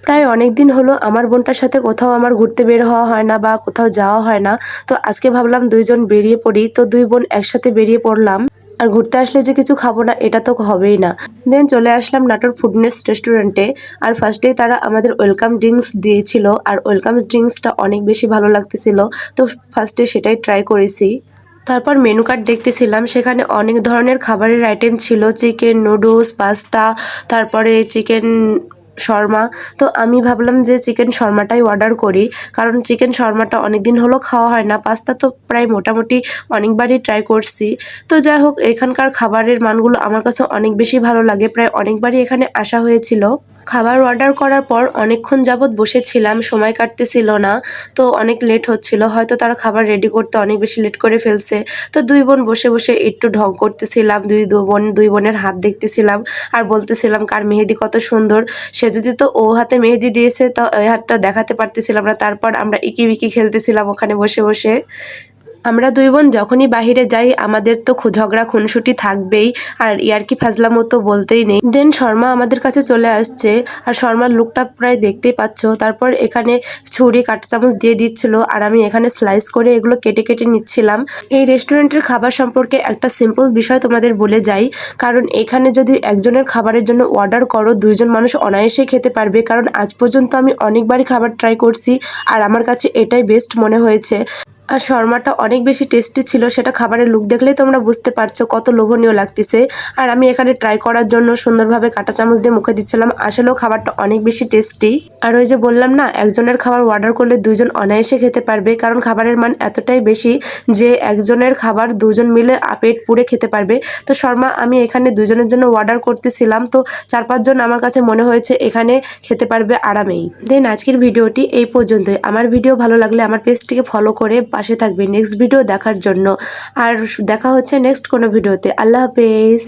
প্রায় অনেক দিন হলো আমার বোনটার সাথে কোথাও আমার ঘুরতে বের হওয়া হয় না বা কোথাও যাওয়া হয় না। তো আজকে ভাবলাম দুইজন বেরিয়ে পড়ি, তো দুই বোন একসাথে বেরিয়ে পড়লাম। আর ঘুরতে আসলে যে কিছু খাবো না এটা তো হবেই না। দেন চলে আসলাম নাটোর ফুডনেস রেস্টুরেন্টে। আর ফার্স্টেই তারা আমাদের ওয়েলকাম ড্রিঙ্কস দিয়েছিল, আর ওয়েলকাম ড্রিঙ্কসটা অনেক বেশি ভালো লাগতেছিল। তো ফার্স্টে সেটাই ট্রাই করেছি। তারপর মেনু কার্ড দেখতেছিলাম, সেখানে অনেক ধরনের খাবারের আইটেম ছিল, চিকেন নুডলস, পাস্তা, তারপরে চিকেন শর্মা। তো আমি ভাবলাম যে চিকেন শর্মাটাই অর্ডার করি, কারণ চিকেন শর্মাটা অনেক দিন হলো খাওয়া হয় না। পাস্তা তো প্রায় মোটামুটি অনেকবারই ট্রাই করছি। তো যাই হোক, এখানকার খাবারের মানগুলো আমার কাছে অনেক বেশি ভালো লাগে, প্রায় অনেকবারই এখানে আসা হয়েছিল। খাবার অর্ডার করার পর অনেকক্ষণ যাবৎ বসেছিলাম, সময় কাটতেছিল না। তো অনেক লেট হচ্ছিল, হয়তো তারা খাবার রেডি করতে অনেক বেশি লেট করে ফেলছে। তো দুই বোন বসে বসে একটু ঢং করতেছিলাম, দুই বোনের হাত দেখতেছিলাম আর বলতেছিলাম কার মেহেদি কত সুন্দর। সে যদি তো ও হাতে মেহেদি দিয়েছে, তো ওই হাতটা দেখাতে পারতেছিলাম না। তারপর আমরা ইকিবিকি খেলতেছিলাম ওখানে বসে বসে। আমরা দুই বোন যখনই বাহিরে যাই আমাদের তো ঝগড়া খুনসুটি থাকবেই, আর ইয়ার্কি ফাজলামো তো বলতেই নেই। দেন শর্মা আমাদের কাছে চলে আসছে, আর শর্মার লুকটা প্রায় দেখতেই পাচ্ছ। তারপর এখানে ছুরি কাঁটা চামচ দিয়ে দিচ্ছিল, আর আমি এখানে স্লাইস করে এগুলো কেটে কেটে নিচ্ছিলাম। এই রেস্টুরেন্টের খাবার সম্পর্কে একটা সিম্পল বিষয় তোমাদের বলে যাই, কারণ এখানে যদি একজনের খাবারের জন্য অর্ডার করো, দুইজন মানুষ অনায়াসে খেতে পারবে। কারণ আজ পর্যন্ত আমি অনেকবারই খাবার ট্রাই করছি, আর আমার কাছে এটাই বেস্ট মনে হয়েছে। আর শর্মাটা অনেক বেশি টেস্টি ছিল, সেটা খাবারের লুক দেখলেই তোমরা বুঝতে পারছো কত লোভনীয় লাগতেছে। আর আমি এখানে ট্রাই করার জন্য সুন্দরভাবে কাঁটা চামচ দিয়ে মুখে দিচ্ছিলাম, আসলেও খাবারটা অনেক বেশি টেস্টি। আর ওই যে বললাম না, একজনের খাবার অর্ডার করলে দুইজন অনায়াসে খেতে পারবে, কারণ খাবারের মান এতটাই বেশি যে একজনের খাবার দুজন মিলে পেট পুড়ে খেতে পারবে। তো শর্মা আমি এখানে দুজনের জন্য অর্ডার করতেছিলাম, তো 4-5 জন আমার কাছে মনে হয়েছে এখানে খেতে পারবে আরামেই। দেন আজকের ভিডিওটি এই পর্যন্তই। আমার ভিডিও ভালো লাগলে আমার পেজটিকে ফলো করে পাশে থাকবে নেক্সট ভিডিও দেখার জন্য। আর দেখা হচ্ছে নেক্সট কোনো ভিডিওতে। আল্লাহ হাফেজ।